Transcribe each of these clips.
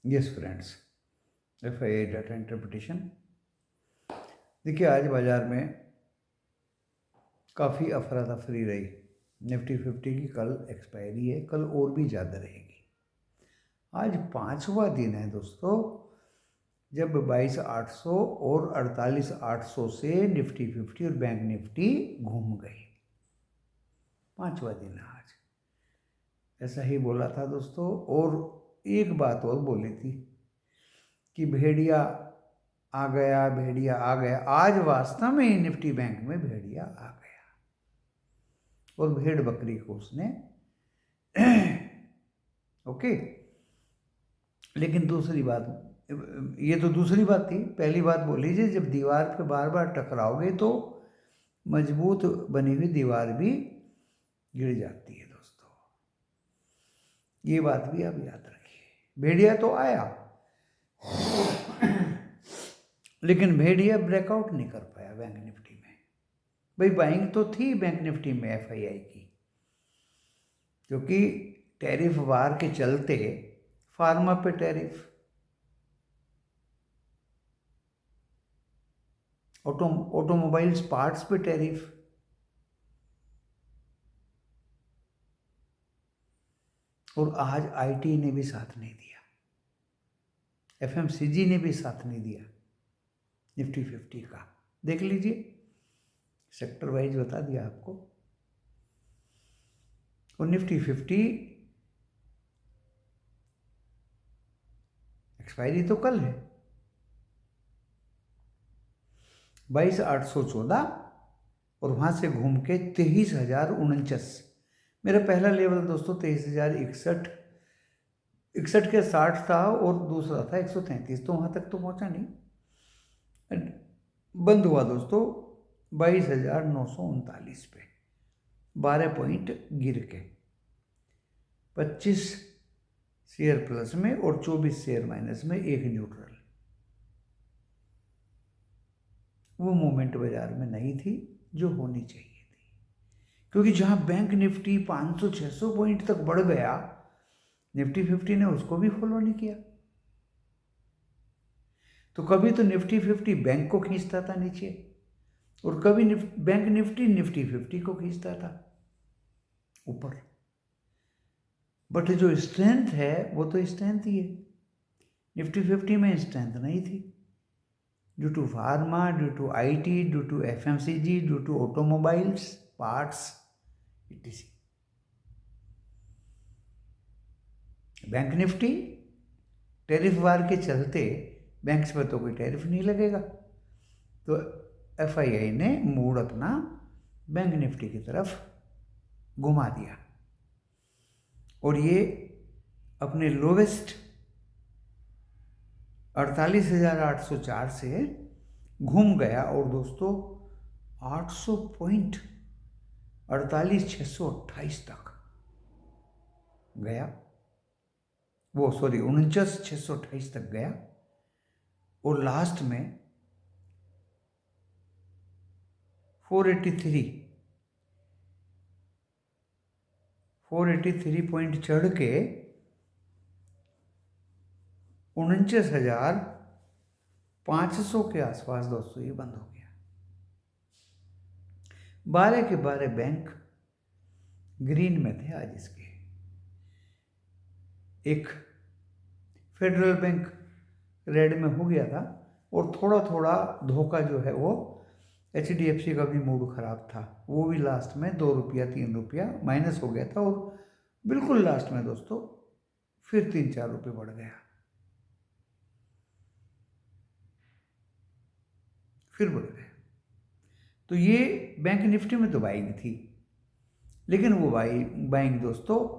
Yes friends, FII data interpretation. देखिए, आज बाज़ार में काफ़ी अफरा तफरी रही। निफ्टी 50 की कल एक्सपायरी है, कल और भी ज़्यादा रहेगी। आज पाँचवा दिन है दोस्तों, जब 22,800 और 48,800 से निफ्टी 50 और बैंक निफ्टी घूम गई। पाँचवा दिन है आज। ऐसा ही बोला था दोस्तों, और एक बात और बोली थी कि भेड़िया आ गया, भेड़िया आ गया। आज वास्तव में ही निफ्टी बैंक में भेड़िया आ गया और भेड़ बकरी को उसने ओके। लेकिन दूसरी बात, ये तो दूसरी बात थी। पहली बात बोल लीजिए, जब दीवार पे बार बार टकराओगे तो मजबूत बनी हुई दीवार भी गिर जाती है दोस्तों। ये बात भी आप याद रखिए। भेड़िया तो आया लेकिन भेड़िया ब्रेकआउट नहीं कर पाया बैंक निफ्टी में। भाई बाइंग तो थी बैंक निफ्टी में FII की, क्योंकि टैरिफ वार के चलते फार्मा पे टैरिफ, ऑटोमोबाइल्स पार्ट्स पे टैरिफ, और आज IT ने भी साथ नहीं दिया, FMCG ने भी साथ नहीं दिया निफ्टी 50 का। देख लीजिए, सेक्टर वाइज बता दिया आपको। और निफ्टी 50 एक्सपायरी तो कल है, 22,814 और वहाँ से घूम के 23,049। मेरा पहला लेवल दोस्तों 23,061, 61 के 60 था, और दूसरा था 133, तो वहाँ तक तो पहुँचा नहीं। बंद हुआ दोस्तों 22,939 पे, 12 पॉइंट गिर के, 25 शेयर प्लस में और 24 शेयर माइनस में, एक न्यूट्रल। वो मूवमेंट बाजार में नहीं थी जो होनी चाहिए थी, क्योंकि जहां बैंक निफ्टी 500-600 पॉइंट तक बढ़ गया, निफ्टी 50 ने उसको भी फॉलो नहीं किया। तो कभी तो निफ्टी 50 बैंक को खींचता था नीचे, और कभी बैंक निफ्टी निफ्टी 50 को खींचता था ऊपर। बट जो स्ट्रेंथ है वो तो स्ट्रेंथ ही है, निफ्टी 50 में स्ट्रेंथ नहीं थी, due to pharma, due to IT, due to FMCG, due to automobiles parts etc। Bank nifty tariff war के चलते बैंक्स पर तो कोई टैरिफ नहीं लगेगा, तो FII ने मूड अपना बैंक निफ्टी की तरफ घुमा दिया, और ये अपने लोवेस्ट 48,804 से घूम गया, और दोस्तों 800 पॉइंट 48,628 तक गया। वो सॉरी 49,628 तक गया, और लास्ट में 483 पॉइंट चढ़ के 49,500 के आसपास दोस्तों ये बंद हो गया। 12 के 12 बैंक ग्रीन में थे आज इसके। एक फेडरल बैंक रेड में हो गया था, और थोड़ा थोड़ा धोखा जो है वो HDFC का भी मूड खराब था, वो भी लास्ट में 2 रुपया 3 रुपया माइनस हो गया था, और बिल्कुल लास्ट में दोस्तों फिर 3-4 रुपये बढ़ गया, फिर बढ़ गया। तो ये बैंक निफ्टी में तो बाइंग थी, लेकिन वो बाइंग दोस्तों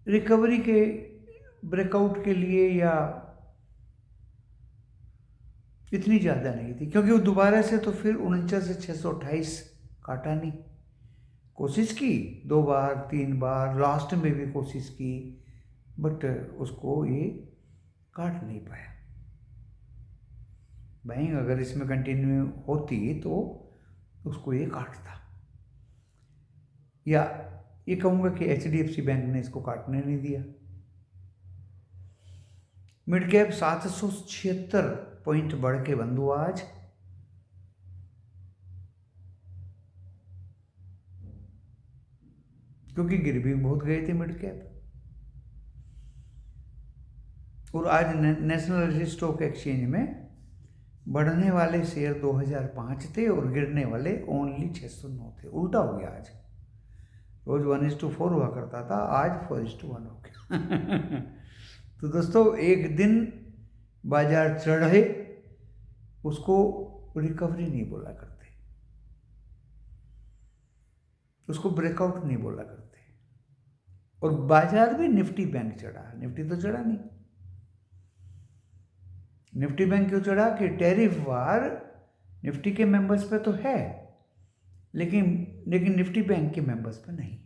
रिकवरी के ब्रेकआउट के लिए या इतनी ज़्यादा नहीं थी, क्योंकि वो दोबारा से तो फिर 49,628 काटा नहीं। कोशिश की 2 बार 3 बार, लास्ट में भी कोशिश की, बट उसको ये काट नहीं पाया। बाइंग अगर इसमें कंटिन्यू होती तो उसको ये काटता, या ये कहूँगा कि HDFC बैंक ने इसको काटने नहीं दिया। मिड कैप 776 पॉइंट बढ़ के बंद हुआ आज। क्योंकि गिर भी बहुत गए थे मिड कैप। और आज नेशनल स्टॉक एक्सचेंज में बढ़ने वाले शेयर 2005 थे और गिरने वाले ओनली 609 थे। उल्टा हो गया आज। रोज 1:4 हुआ करता था, आज 4:1 हो गया। तो दोस्तों, एक दिन बाजार चढ़े उसको रिकवरी नहीं बोला करते, उसको ब्रेकआउट नहीं बोला करते। और बाजार भी निफ्टी बैंक चढ़ा, निफ्टी तो चढ़ा नहीं। निफ्टी बैंक क्यों चढ़ा कि टैरिफ वार निफ्टी के मेंबर्स पे तो है, लेकिन निफ्टी बैंक के मेंबर्स पे नहीं।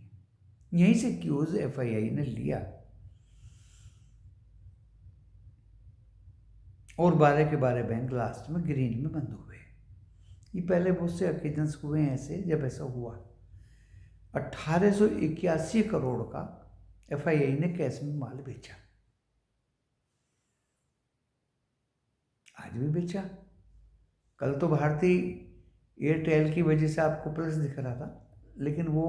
यहीं से क्यूज एफआईआई ने लिया और 12 के 12 बैंक लास्ट में ग्रीन में बंद हुए। ये पहले बहुत से ओकेजन्स हुए हैं ऐसे, जब ऐसा हुआ। 1881 करोड़ का एफआईआई ने कैश में माल बेचा, आज भी बेचा। कल तो भारती एयरटेल की वजह से आपको प्लस दिख रहा था, लेकिन वो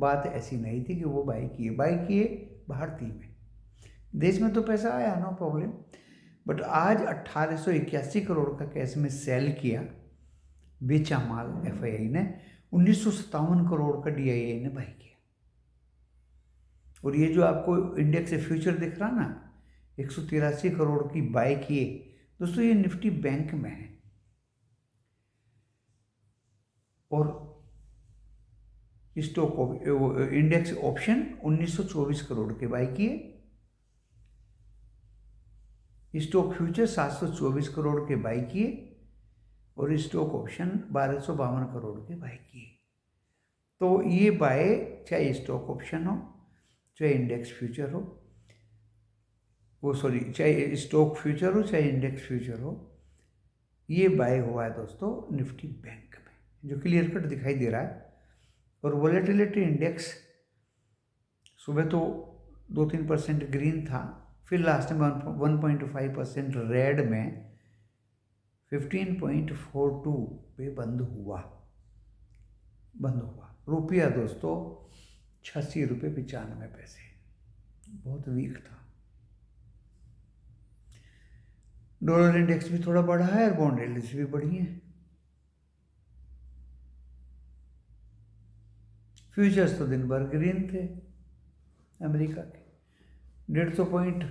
बात ऐसी नहीं थी कि वो बाई किए भारती में। देश में तो पैसा आया, नो प्रॉब्लम, बट आज 1881 करोड़ का कैश में सेल किया, बेचा माल एफआईआई ने। 1957 करोड़ का डीआईआई ने बाई किया। और ये जो आपको इंडेक्स फ्यूचर दिख रहा ना, 183 करोड़ की बाई किए दोस्तों, ये निफ्टी बैंक में है। और स्टॉक इंडेक्स ऑप्शन 1924 करोड़ के बाई किए, स्टॉक फ्यूचर 724 करोड़ के बाई किए, और स्टॉक ऑप्शन 1252 करोड़ के बाई किए। तो ये बाय चाहे स्टॉक ऑप्शन हो, चाहे इंडेक्स फ्यूचर हो, चाहे स्टॉक फ्यूचर हो, चाहे इंडेक्स फ्यूचर हो, ये बाय हुआ है दोस्तों निफ्टी बैंक में, जो क्लियर कट दिखाई दे रहा है। और वॉलेटिलिटी इंडेक्स सुबह तो 2-3% ग्रीन था, फिर लास्ट में 1.5% रेड में 15.42 पे बंद हुआ। रुपया दोस्तों 86 रुपये 95 पैसे, बहुत वीक था। डॉलर इंडेक्स भी थोड़ा बढ़ा है और बॉन्ड यील्ड्स भी बढ़ी हैं। फ्यूचर्स तो दिन भर ग्रीन थे अमेरिका के। 150 पॉइंट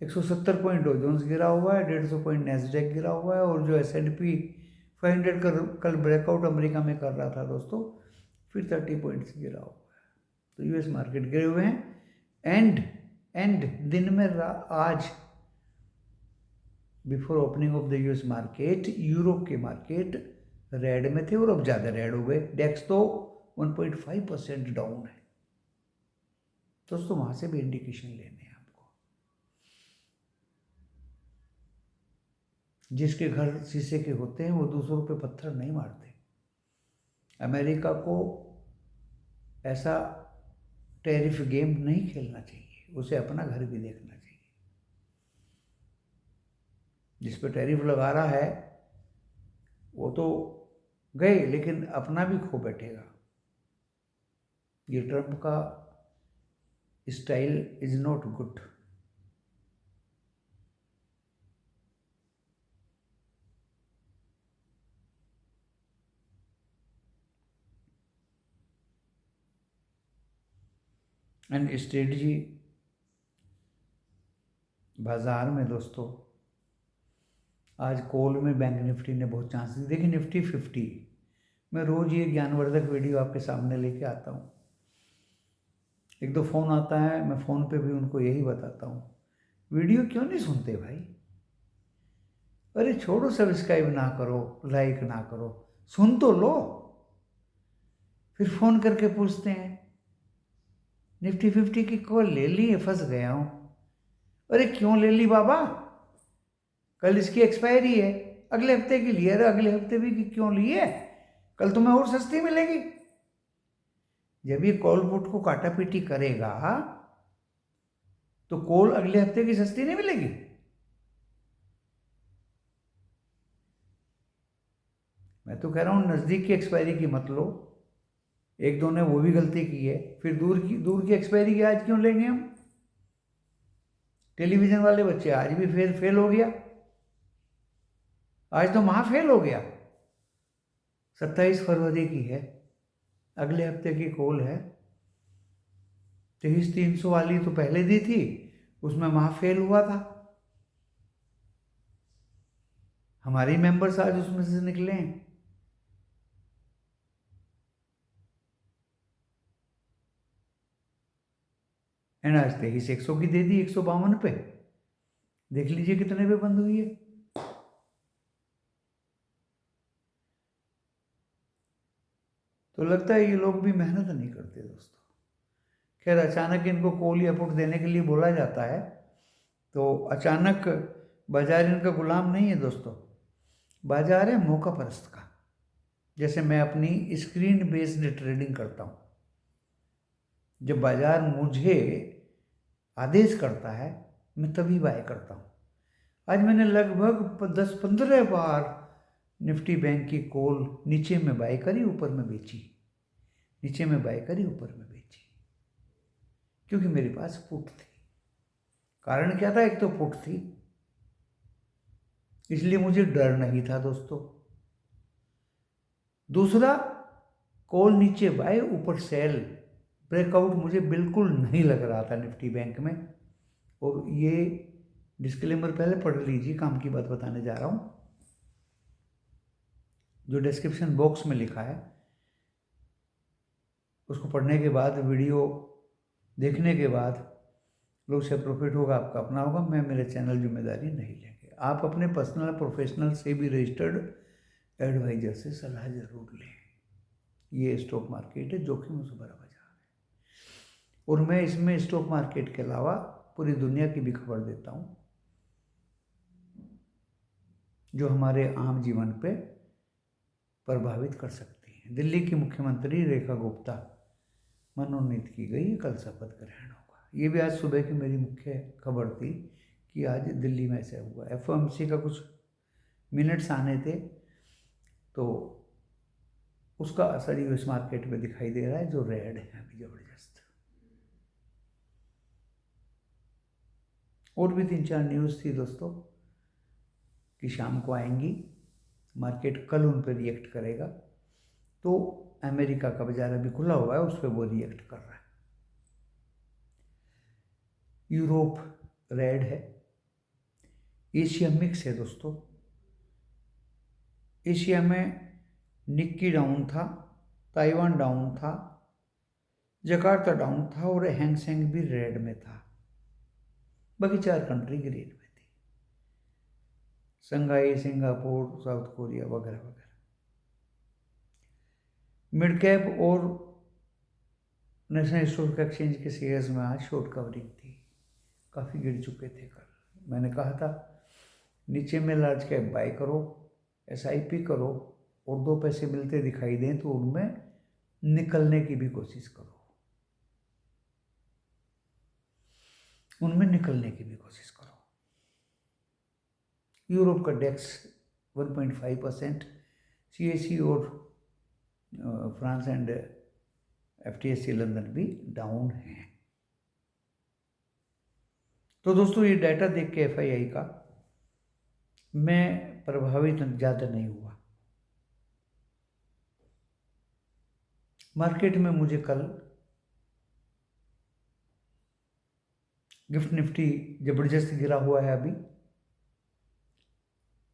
170 पॉइंट डॉ जोन्स गिरा हुआ है, 150 पॉइंट नैस्डैक गिरा हुआ है, और जो S&P 500 का कल ब्रेकआउट अमेरिका में कर रहा था दोस्तों, फिर 30 पॉइंट्स गिरा हुआ है। तो यूएस मार्केट गिरे हुए हैं। एंड दिन में आज before opening of the US market, Europe के मार्केट रेड में थे और अब ज़्यादा रेड हो गए। डेक्स तो 1.5% डाउन है दोस्तों, वहाँ से भी इंडिकेशन लेने हैं आपको। जिसके घर शीशे के होते हैं वो दूसरों पे पत्थर नहीं मारते। अमेरिका को ऐसा टैरिफ गेम नहीं खेलना चाहिए, उसे अपना घर भी देखना चाहिए। जिस पे टैरिफ लगा रहा है वो तो गए, लेकिन अपना भी खो बैठेगा। ये ट्रंप का style is not good. And strategy बाजार में दोस्तों, आज कॉल में बैंक निफ्टी ने बहुत चांस दी। देखिए निफ्टी 50, मैं रोज़ ये ज्ञानवर्धक वीडियो आपके सामने लेके आता हूँ। एक दो फ़ोन आता है, मैं फ़ोन पे भी उनको यही बताता हूँ, वीडियो क्यों नहीं सुनते भाई? अरे छोड़ो, सब्सक्राइब ना करो, लाइक ना करो, सुन तो लो। फिर फ़ोन करके पूछते हैं निफ्टी 50 की कॉल ले ली, फंस गया हूँ। अरे क्यों ले ली बाबा? कल इसकी एक्सपायरी है, अगले हफ्ते की लिए। अरे अगले हफ्ते भी क्यों लिए? कल तुम्हें और सस्ती मिलेगी। जब ये कॉल पुट को काटा पीटी करेगा तो कोल अगले हफ्ते की सस्ती नहीं मिलेगी? मैं तो कह रहा हूँ नज़दीक की एक्सपायरी की मत लो। एक दो ने वो भी गलती की है, फिर दूर की एक्सपायरी की आज क्यों लेंगे हम? टेलीविज़न वाले बच्चे आज भी फेल फेल हो गया, आज तो महा फेल हो गया। 27 फरवरी की है, अगले हफ्ते की कॉल है। 23,300 वाली तो पहले दी थी, उसमें महा फेल हुआ था। हमारे मेंबर्स आज उसमें से निकले हैं। एंड आज 23,100 की दे दी 152 पे। देख लीजिए कितने पे बंद हुई है। तो लगता है ये लोग भी मेहनत नहीं करते दोस्तों। खैर, अचानक इनको कॉल या पुट देने के लिए बोला जाता है, तो अचानक बाजार इनका गुलाम नहीं है दोस्तों। बाजार है मौका परस्त का। जैसे मैं अपनी स्क्रीन बेस्ड ट्रेडिंग करता हूँ, जब बाजार मुझे आदेश करता है मैं तभी बाय करता हूँ। आज मैंने लगभग 10-15 बार निफ्टी बैंक की कॉल नीचे में बाय करी, ऊपर में बेची, नीचे में बाय करी, ऊपर में बेची, क्योंकि मेरे पास पुट थी। कारण क्या था? एक तो पुट थी, इसलिए मुझे डर नहीं था दोस्तों। दूसरा, कॉल नीचे बाय ऊपर सेल, ब्रेकआउट मुझे बिल्कुल नहीं लग रहा था निफ्टी बैंक में। और ये डिस्क्लेमर पहले पढ़ लीजिए, काम की बात बताने जा रहा हूँ। जो डिस्क्रिप्शन बॉक्स में लिखा है उसको पढ़ने के बाद, वीडियो देखने के बाद लोग से प्रॉफिट होगा आपका अपना होगा। मैं मेरे चैनल जिम्मेदारी नहीं लेंगे। आप अपने पर्सनल प्रोफेशनल से भी रजिस्टर्ड एडवाइजर से सलाह जरूर लें। ये स्टॉक मार्केट है, जोखिम से भरा बाजार है। और मैं इसमें स्टॉक मार्केट के अलावा पूरी दुनिया की भी खबर देता हूँ, जो हमारे आम जीवन पे प्रभावित कर सकती है। दिल्ली की मुख्यमंत्री रेखा गुप्ता मनोनीत की गई, कल शपथ ग्रहण होगा। ये भी आज सुबह की मेरी मुख्य खबर थी कि आज दिल्ली में ऐसा हुआ। एफओएमसी का कुछ मिनट्स आने थे, तो उसका असर यूएस मार्केट में दिखाई दे रहा है, जो रेड है अभी जबरदस्त। और भी 3-4 न्यूज़ थी दोस्तों कि शाम को आएंगी। मार्केट कल उन पर रिएक्ट करेगा। तो अमेरिका का बाजार अभी खुला हुआ है, उस पर वो रिएक्ट कर रहा है। यूरोप रेड है, एशिया मिक्स है दोस्तों। एशिया में निक्की डाउन था, ताइवान डाउन था, जकार्ता डाउन था और हैंगसेंग भी रेड में था। बाकी 4 कंट्री ग्रीन में थी, संघाई, सिंगापुर, साउथ कोरिया वगैरह वगैरह। मिड कैप और नेशनल स्टॉक एक्सचेंज के शेयर्स में आज शॉर्ट कवरिंग थी, काफ़ी गिर चुके थे कल। मैंने कहा था नीचे में लार्ज कैप बाय करो, एसआईपी करो, और 2 पैसे मिलते दिखाई दें तो उनमें निकलने की भी कोशिश करो, उनमें निकलने की भी कोशिश करो। यूरोप का डेक्स 1.5%, सीएसी और फ्रांस एंड एफटीएससी लंदन भी डाउन है। तो दोस्तों, ये डाटा देख के एफआईआई का मैं प्रभावित ज़्यादा नहीं हुआ। मार्केट में मुझे कल गिफ्ट निफ्टी जबरदस्त गिरा हुआ है अभी,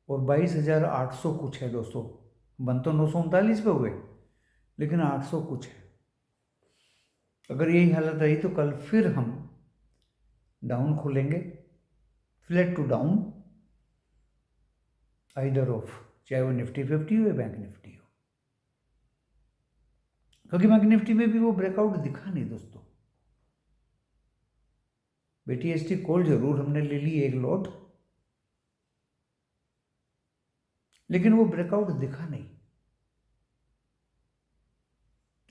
और 22,800 कुछ है दोस्तों। बन तो 939 पे हुए, लेकिन 800 कुछ है। अगर यही हालत रही तो कल फिर हम डाउन खोलेंगे, flat to down, either of, चाहे वो निफ्टी 50 हो या बैंक निफ्टी हो। क्योंकि बैंक निफ्टी में भी वो ब्रेकआउट दिखा नहीं दोस्तों। बीटीएसटी कॉल जरूर हमने ले ली एक लॉट, लेकिन वो ब्रेकआउट दिखा नहीं।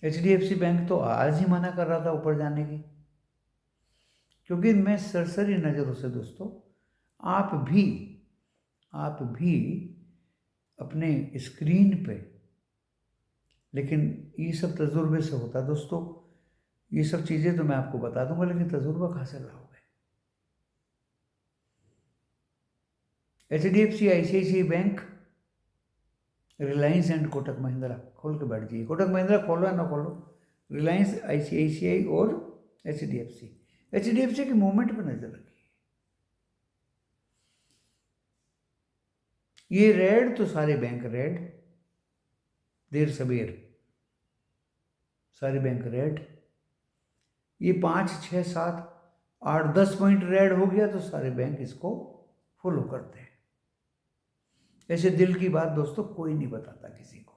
एचडीएफसी बैंक तो आज ही मना कर रहा था ऊपर जाने की। क्योंकि मैं सरसरी नज़रों से दोस्तों आप भी अपने स्क्रीन पे, लेकिन ये सब तजुर्बे से होता है दोस्तों। ये सब चीज़ें तो मैं आपको बता दूंगा, लेकिन तजुर्बा कहाँ से लाओगे? HDFC, ICICI bank, Reliance and Kotak Mahindra खोल के बैठ जाइए। कोटक महिंद्रा खोलो या ना खोलो, रिलायंस, ICICI और HDFC के मूवमेंट पर नजर रखिए। ये रेड तो सारे बैंक रेड, देर सबेर सारे बैंक रेड। ये 5, 6, 7, 8, 10 पॉइंट रेड हो गया तो सारे बैंक इसको फॉलो करते हैं। ऐसे दिल की बात दोस्तों कोई नहीं बताता किसी को।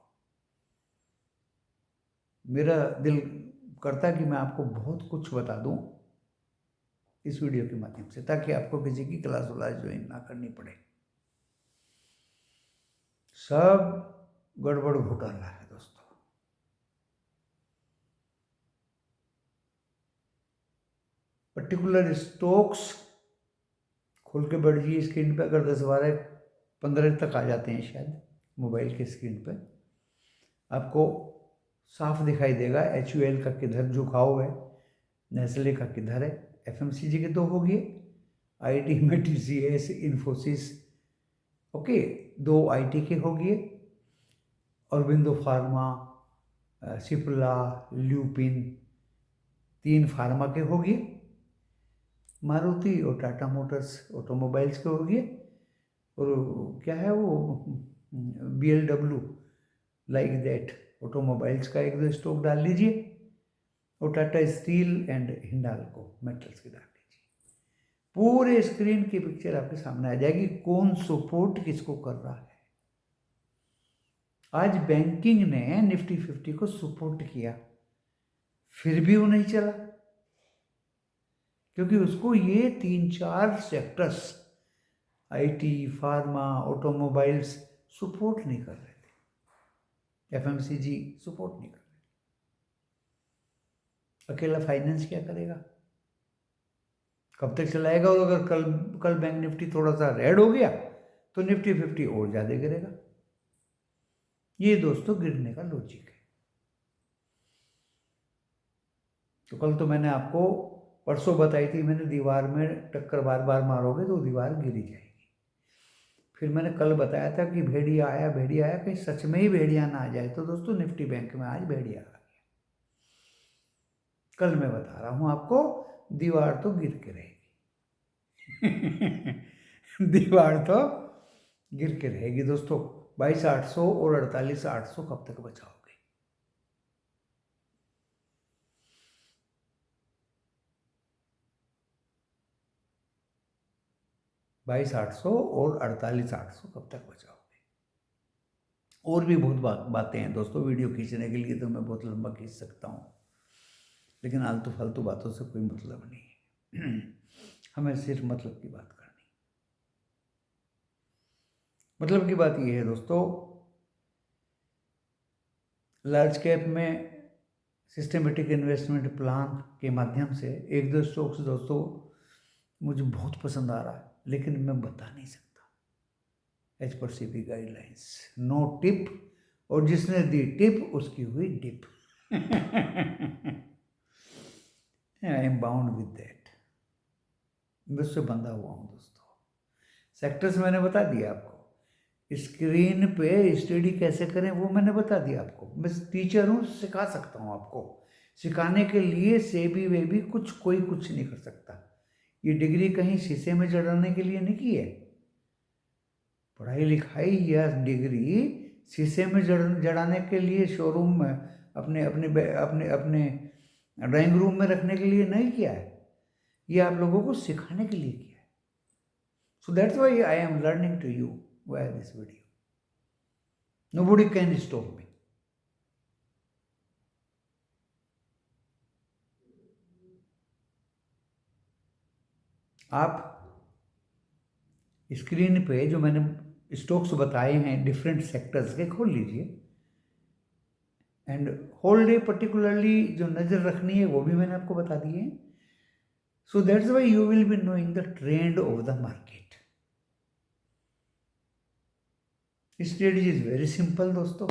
मेरा दिल करता कि मैं आपको बहुत कुछ बता दूं इस वीडियो के माध्यम से, ताकि आपको किसी की क्लास व्लास ज्वाइन ना करनी पड़े। सब गड़बड़ घोटाला है दोस्तों। पर्टिकुलर स्टॉक्स खोल के बैठ जाइए स्क्रीन पे। अगर 10, 12, 15 तक आ जाते हैं शायद मोबाइल के स्क्रीन पे, आपको साफ दिखाई देगा HUL का किधर झुकाव है, नेस्ले का किधर है, FMCG के 2 हो गए, IT में TCS, इन्फोसिस, ओके 2 IT के हो गए, Aurobindo pharma, Cipla, lupin 3 pharma के हो गए, मारुति और टाटा मोटर्स ऑटोमोबाइल्स के हो गए, और क्या है वो BLW लाइक दैट ऑटोमोबाइल्स का 1-2 स्टॉक डाल लीजिए, और Tata steel and Hindalco metals की डाल लीजिए। पूरे स्क्रीन की पिक्चर आपके सामने आ जाएगी, कौन सपोर्ट किसको कर रहा है। आज बैंकिंग ने निफ्टी 50 को सपोर्ट किया, फिर भी वो नहीं चला, क्योंकि उसको ये 3-4 sectors IT, pharma, automobiles support नहीं कर रहे थे, FMCG सपोर्ट नहीं कर रहे। अकेला फाइनेंस क्या करेगा, कब तक चलाएगा? और अगर कल बैंक निफ्टी थोड़ा सा रेड हो गया तो निफ्टी 50 और ज़्यादा गिरेगा। ये दोस्तों गिरने का लॉजिक है। तो कल तो मैंने आपको परसों बताई थी, मैंने दीवार में टक्कर बार बार मारोगे तो दीवार गिरी जाएगी। फिर मैंने कल बताया था कि भेड़िया आया, कहीं सच में ही भेड़िया ना आ जाए। तो दोस्तों निफ्टी बैंक में आज भेड़िया आ गया। कल मैं बता रहा हूं आपको, दीवार तो गिर के रहेगी। दीवार तो गिर के रहेगी दोस्तों। 22,800 और 48,800 कब तक बचाओगे? 22,800 और 48,800 कब तक बचाओगे? और भी बहुत बातें हैं दोस्तों, वीडियो खींचने के लिए तो मैं बहुत लंबा खींच सकता हूँ, लेकिन आलतू फालतू बातों से कोई मतलब नहीं है। हमें सिर्फ मतलब की बात करनी। मतलब की बात यह है दोस्तों, लार्ज कैप में सिस्टमेटिक इन्वेस्टमेंट प्लान के माध्यम से 1-2 स्टॉक्स दोस्तों मुझे बहुत पसंद आ रहा है, लेकिन मैं बता नहीं सकता as per CBI guidelines. No tip, और जिसने दी टिप उसकी हुई dip. I am bound with that, मैं उससे बंधा हुआ हूँ दोस्तों। सेक्टर्स मैंने बता दिया आपको, स्क्रीन पे स्टडी कैसे करें वो मैंने बता दिया आपको। मैं टीचर हूँ, सिखा सकता हूँ आपको। सिखाने के लिए सेबी वेबी कोई कुछ नहीं कर सकता। ये डिग्री कहीं शीशे में जड़ाने के लिए नहीं की है। पढ़ाई लिखाई या डिग्री शीशे में जड़ाने के लिए, शोरूम में अपने अपने अपने अपने ड्राइंग रूम में रखने के लिए नहीं किया है। ये आप लोगों को सिखाने के लिए किया है। So that's why I am learning to you via this video. Nobody can stop me. आप स्क्रीन पे जो मैंने स्टॉक्स बताए हैं डिफरेंट सेक्टर्स के, खोल लीजिए। एंड होल डे पर्टिकुलरली जो नज़र रखनी है वो भी मैंने आपको बता दी है। So that's why you will be knowing the trend of the market. Strategy is very simple दोस्तों.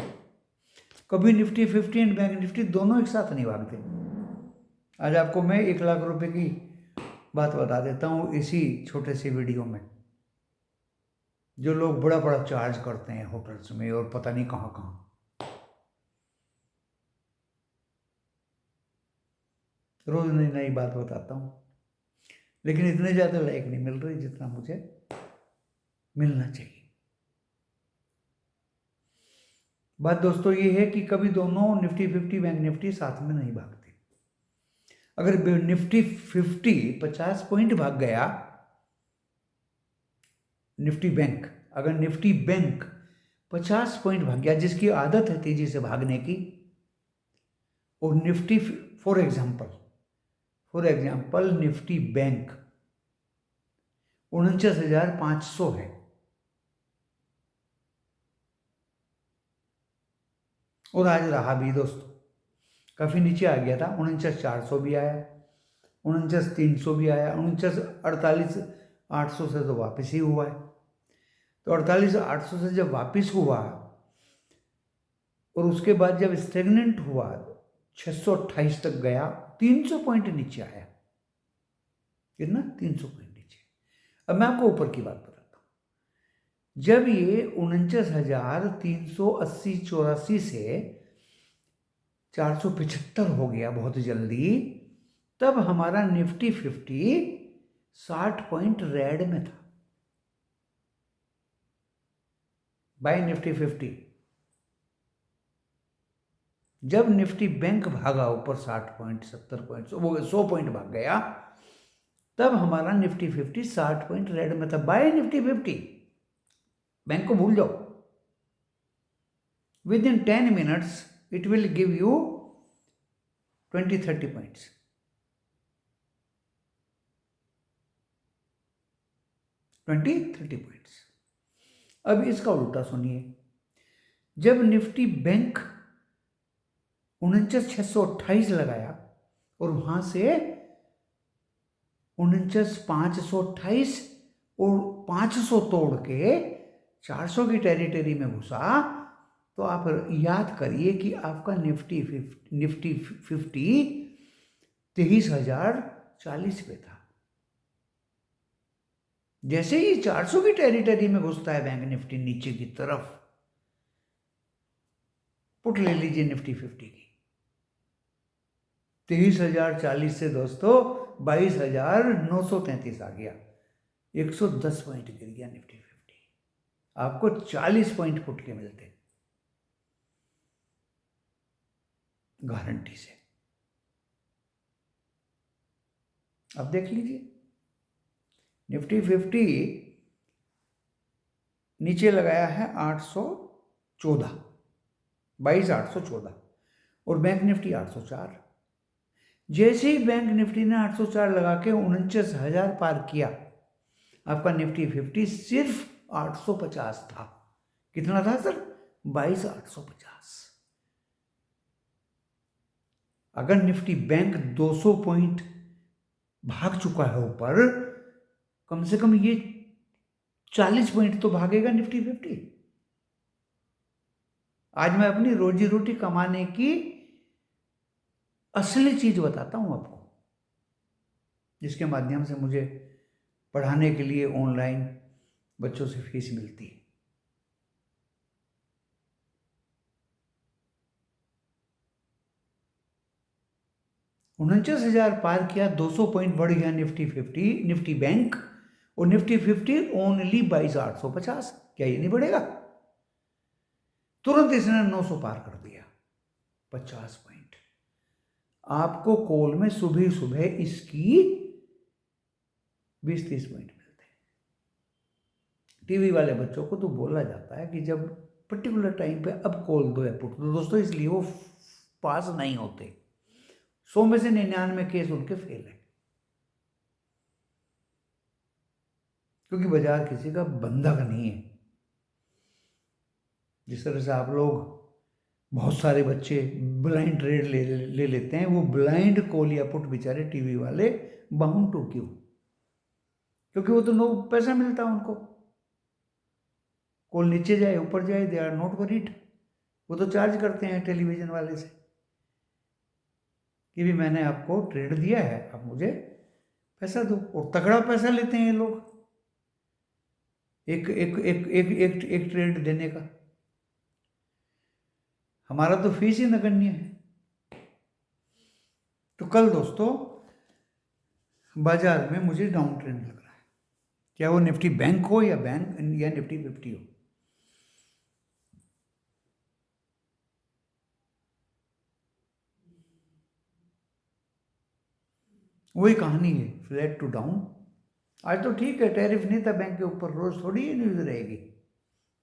कभी निफ्टी 50 एंड बैंक निफ्टी दोनों एक साथ नहीं भागते. आज आपको मैं 1 लाख रुपए की बात बता देता हूँ इसी छोटे से वीडियो में. जो लोग बड़ा बड़ा चार्ज करते हैं होटल्स में और पता नहीं कहाँ कहाँ, रोज नई नई बात बताता हूँ, लेकिन इतने ज़्यादा लाइक नहीं मिल रही जितना मुझे मिलना चाहिए. बात दोस्तों ये है कि कभी दोनों निफ्टी 50 बैंक निफ्टी साथ में नहीं भागते. अगर निफ्टी 50 पॉइंट भाग गया, निफ्टी बैंक, अगर निफ्टी बैंक 50 पॉइंट भाग गया, जिसकी आदत है तेजी से भागने की, और Nifty for example Nifty bank 49,500 है और आज रहा भी दोस्तों, काफ़ी नीचे आ गया था. 49,400 भी आया, 49,300 भी आया, 48,800 से तो वापस ही हुआ है. तो 48,800 से जब वापस हुआ और उसके बाद जब स्टेगनेंट हुआ 628 तक गया, 300 पॉइंट नीचे आया. कितना? 300 पॉइंट नीचे. अब मैं आपको ऊपर की बात बताता हूँ. जब ये 49,380-84 से 475 हो गया बहुत जल्दी, तब हमारा निफ्टी 50 60 पॉइंट रेड में था. Buy Nifty 50. जब निफ्टी बैंक भागा ऊपर 60 पॉइंट 70 पॉइंट, वो 100 पॉइंट भाग गया, तब हमारा निफ्टी 50 60 पॉइंट रेड में था. Buy Nifty 50. बैंक को भूल जाओ. With in 10 minutes it will give you 20-30 points. अब इसका उल्टा सुनिए. जब निफ्टी बैंक 49,628 लगाया और वहां से 49,528 और 500 तोड़ के 400 की टेरिटरी में घुसा, तो आप याद करिए कि आपका निफ्टी 50 23,040 पे था. जैसे ही 400 की टेरिटरी में घुसता है बैंक निफ्टी नीचे की तरफ, पुट ले लीजिए निफ्टी 50 की, 23,040 से दोस्तों 22,933 आ गया. 110 पॉइंट गिर गया निफ्टी 50. आपको 40 पॉइंट पुट के मिलते गारंटी से. अब देख लीजिए, निफ्टी 50 नीचे लगाया है 814, 22,814, और बैंक निफ्टी 804. जैसे ही बैंक निफ्टी ने 804 लगा के 49,000 पार किया, आपका निफ्टी 50 सिर्फ 850 था. कितना था सर? 22,850. अगर निफ्टी बैंक 200 पॉइंट भाग चुका है ऊपर, कम से कम ये 40 पॉइंट तो भागेगा निफ्टी 50. आज मैं अपनी रोजी रोटी कमाने की असली चीज बताता हूं आपको, जिसके माध्यम से मुझे पढ़ाने के लिए ऑनलाइन बच्चों से फीस मिलती है. उनचास हजार पार किया, 200 पॉइंट बढ़ गया निफ्टी 50, निफ्टी बैंक, और निफ्टी 50 ओनली 22,850. क्या ये नहीं बढ़ेगा? तुरंत इसने 900 पार कर दिया, 50 पॉइंट. आपको कॉल में सुबह सुबह इसकी 20-30 पॉइंट मिलते हैं. टीवी वाले बच्चों को तो बोला जाता है कि जब पर्टिकुलर टाइम पे अब कॉल दो या पुट दो दोस्तों, इसलिए वो पास नहीं होते. 100 में से 99 केस उनके फेल है, क्योंकि बाजार किसी का बंधक नहीं है. जिस तरह से आप लोग बहुत सारे बच्चे ब्लाइंड ट्रेड ले लेते हैं। वो ब्लाइंड कॉल या पुट बेचारे टीवी वाले बाउंड टू क्यों? क्योंकि वो तो नो पैसा मिलता है उनको। कॉल नीचे जाए ऊपर जाए, दे आर नॉट वरीड। वो तो चार्ज करते हैं टेलीविजन वाले से कि भी मैंने आपको ट्रेड दिया है, आप मुझे पैसा दो। और तगड़ा पैसा लेते हैं ये लोग एक एक एक एक एक, एक ट्रेड देने का। हमारा तो फीस ही नगण्य है। तो कल दोस्तों बाजार में मुझे डाउन ट्रेंड लग रहा है, क्या वो निफ्टी बैंक हो या निफ्टी 50 हो। वही कहानी है, फ्लैट टू डाउन। आज तो ठीक है, टैरिफ नहीं था बैंक के ऊपर, रोज थोड़ी ये न्यूज़ रहेगी।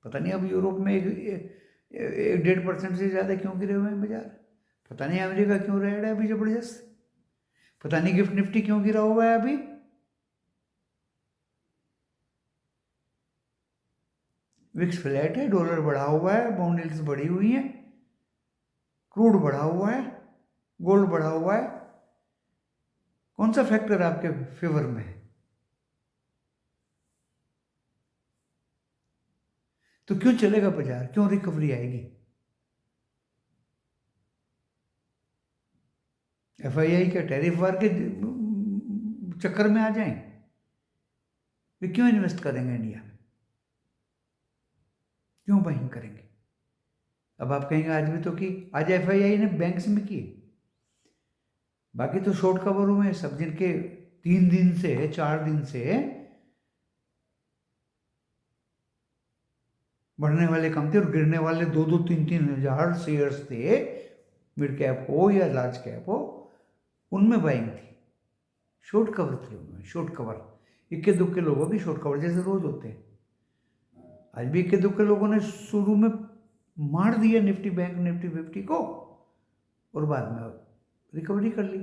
पता नहीं अब यूरोप में 1.5% से ज़्यादा क्यों गिरे हुए हैं बाजार। पता नहीं अमेरिका क्यों रह रहा है अभी जबरदस्त। पता नहीं गिफ्ट निफ्टी क्यों गिरा हुआ है अभी। विक्स फ्लैट है, डॉलर बढ़ा हुआ है, बॉन्ड यील्ड्स बढ़ी हुई हैं, क्रूड बढ़ा हुआ है, गोल्ड बढ़ा हुआ है। कौन सा फैक्टर आपके फेवर में है? तो क्यों चलेगा बाजार, क्यों रिकवरी आएगी? एफआईआई क्या टैरिफ वार के चक्कर में आ जाएं? वे क्यों इन्वेस्ट करेंगे इंडिया में, क्यों बाइंग करेंगे? अब आप कहेंगे आज भी तो की, आज एफआईआई ने बैंक्स में की, बाकी तो शॉर्ट कवर हुए सब, जिनके 3 दिन से 4 दिन से बढ़ने वाले कम थे और गिरने वाले 2-3 शेयर्स थे, मिड कैप हो या लार्ज कैप हो, उनमें बाइंग थी। शॉर्ट कवर थे उनमें, शॉर्ट कवर। इक्के दुक्के लोगों की शॉर्ट कवर जैसे रोज होते हैं। आज भी इक्के दुक्के लोगों ने शुरू में मार दिया निफ्टी बैंक निफ्टी 50 को और बाद में रिकवरी कर ली।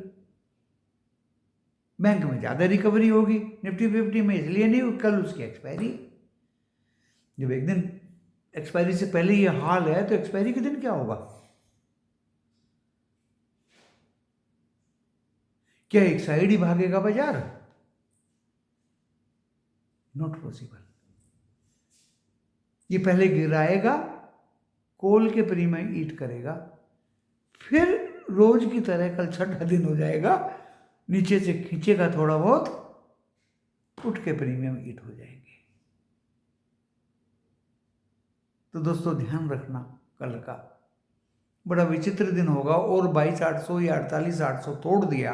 बैंक में ज़्यादा रिकवरी होगी, निफ्टी 50 में इसलिए नहीं, कल उसकी एक्सपायरी। जब एक दिन एक्सपायरी से पहले ये हाल है तो एक्सपायरी के दिन क्या होगा? क्या एक साइड ही भागेगा बाजार? Not possible. ये पहले गिराएगा, कोल के प्रीमियम ईट करेगा, फिर रोज की तरह कल छठा दिन हो जाएगा, नीचे से खींचेगा थोड़ा बहुत, उठ के प्रीमियम ईट हो जाएंगे। तो दोस्तों ध्यान रखना, कल का बड़ा विचित्र दिन होगा। और 22,800 या 48,800 तोड़ दिया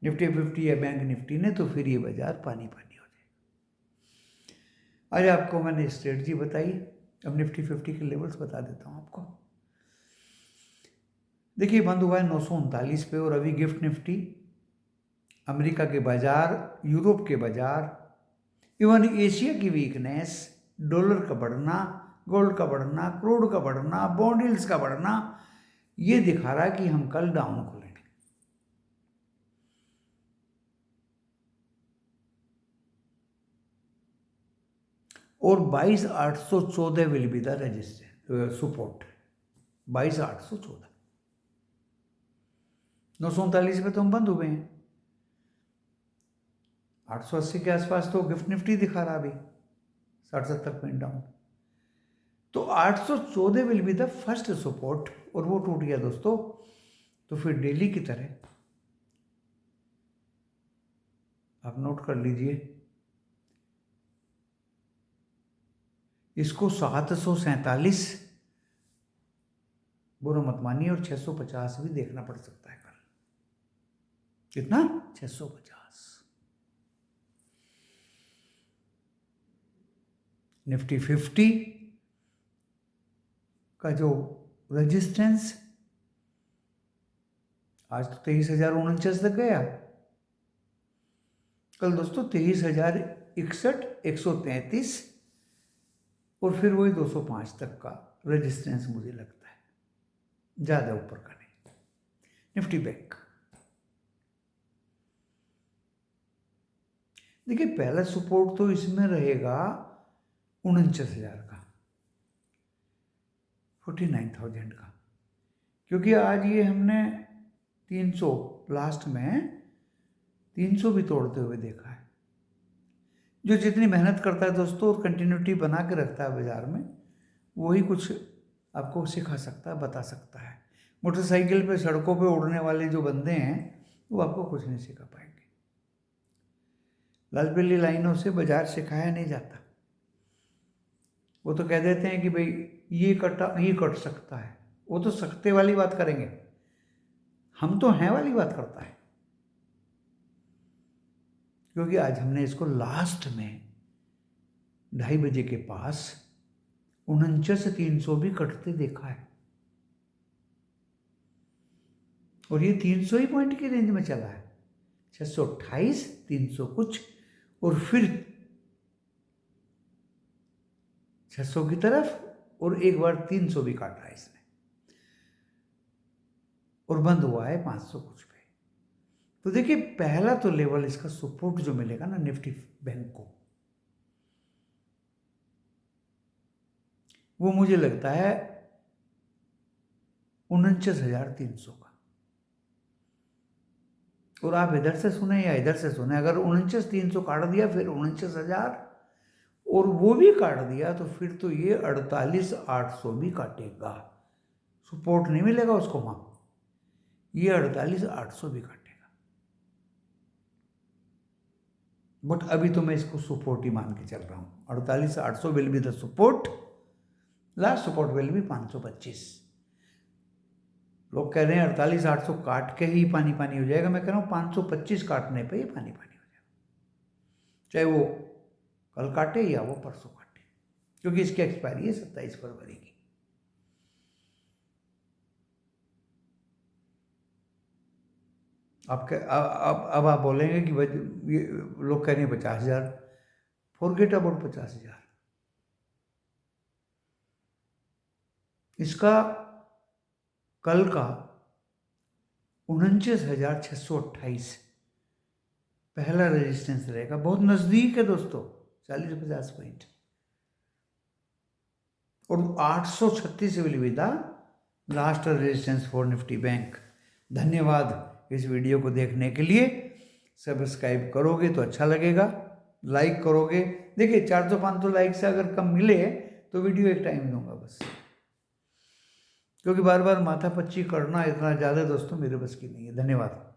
निफ्टी 50 या बैंक निफ्टी ने, तो फिर ये बाजार पानी पानी हो जाएगा। आज आपको मैंने स्ट्रेटजी बताई, अब निफ्टी 50 के लेवल्स बता देता हूँ आपको। देखिए बंद हुआ है 939 पे, और अभी गिफ्ट निफ्टी, अमेरिका के बाजार, यूरोप के बाजार, इवन एशिया की वीकनेस, डॉलर का बढ़ना, गोल्ड का बढ़ना, क्रूड का बढ़ना, बॉन्ड यील्ड्स का बढ़ना, ये दिखा रहा है कि हम कल डाउन खुलेंगे। और 22,814 will be the resistance support. 22,814, 939 पे तो हम बंद हुए हैं। 880 के आसपास तो गिफ्ट निफ्टी दिखा रहा अभी, 60-70 पॉइंट डाउन। तो 814 will be the first support, और वो टूट गया दोस्तों, तो फिर डेली की तरह आप नोट कर लीजिए, इसको 747 बुरा मत मानिए, और 650 भी देखना पड़ सकता है कल। कितना? 650। निफ्टी 50 का जो रेजिस्टेंस आज तो 23,049 तक गया, कल दोस्तों 23,061, 133, और फिर वही 205 तक का रेजिस्टेंस मुझे लगता है, ज़्यादा ऊपर का नहीं। निफ्टी बैंक देखिए, पहला सपोर्ट तो इसमें रहेगा 49,000 का, 49,000 का। क्योंकि आज ये हमने 300 लास्ट में 300 भी तोड़ते हुए देखा है। जो जितनी मेहनत करता है दोस्तों और कंटिन्यूटी बना के रखता है बाजार में, वही कुछ आपको सिखा सकता है, बता सकता है। मोटरसाइकिल पे सड़कों पे उड़ने वाले जो बंदे हैं वो आपको कुछ नहीं सिखा पाएंगे। लाल पीली लाइनों से बाजार सिखाया नहीं जाता। वो तो कह देते हैं कि भाई ये कट सकता है, वो तो सकते वाली बात करेंगे, हम तो हैं वाली बात करता है। क्योंकि आज हमने इसको लास्ट में 2:30 बजे के पास 49,300 भी कटते देखा है, और ये 300 ही पॉइंट की रेंज में चला है। 628, 300 कुछ, और फिर 600 की तरफ, और एक बार 300 भी काटा है इसने, और बंद हुआ है 500 कुछ पे। तो देखिए पहला तो लेवल इसका सपोर्ट जो मिलेगा ना निफ्टी बैंक को, वो मुझे लगता है 49,300 का। और आप इधर से सुने या इधर से सुने, अगर 49,300 काट दिया, फिर 49,000 और वो भी काट दिया, तो फिर तो ये 48,800 भी काटेगा। सपोर्ट नहीं मिलेगा उसको वहाँ, ये 48,800 भी काटेगा। बट अभी तो मैं इसको सपोर्ट ही मान के चल रहा हूँ। 48,800 will be the support, last support will be 525। लोग कह रहे हैं 48,800 काट के ही पानी पानी हो जाएगा, मैं कह रहा हूँ 525 काटने पे ही पानी पानी हो जाएगा, चाहे वो कल काटे या वो परसों काटे, क्योंकि इसकी एक्सपायरी है 27 फरवरी की। अब आप बोलेंगे कि भाई ये लोग कह रहे हैं 50,000, फॉरगेट अबाउट 50,000। इसका कल का 49,628 पहला रेजिस्टेंस रहेगा, बहुत नजदीक है दोस्तों, 40-50 पॉइंट, और 836 will be the last resistance for Nifty bank. धन्यवाद इस वीडियो को देखने के लिए। सब्सक्राइब करोगे तो अच्छा लगेगा, लाइक करोगे, देखिए 400-500 लाइक से अगर कम मिले तो वीडियो एक टाइम दूंगा बस, क्योंकि बार बार माथापच्ची करना इतना ज़्यादा दोस्तों मेरे बस की नहीं है। धन्यवाद।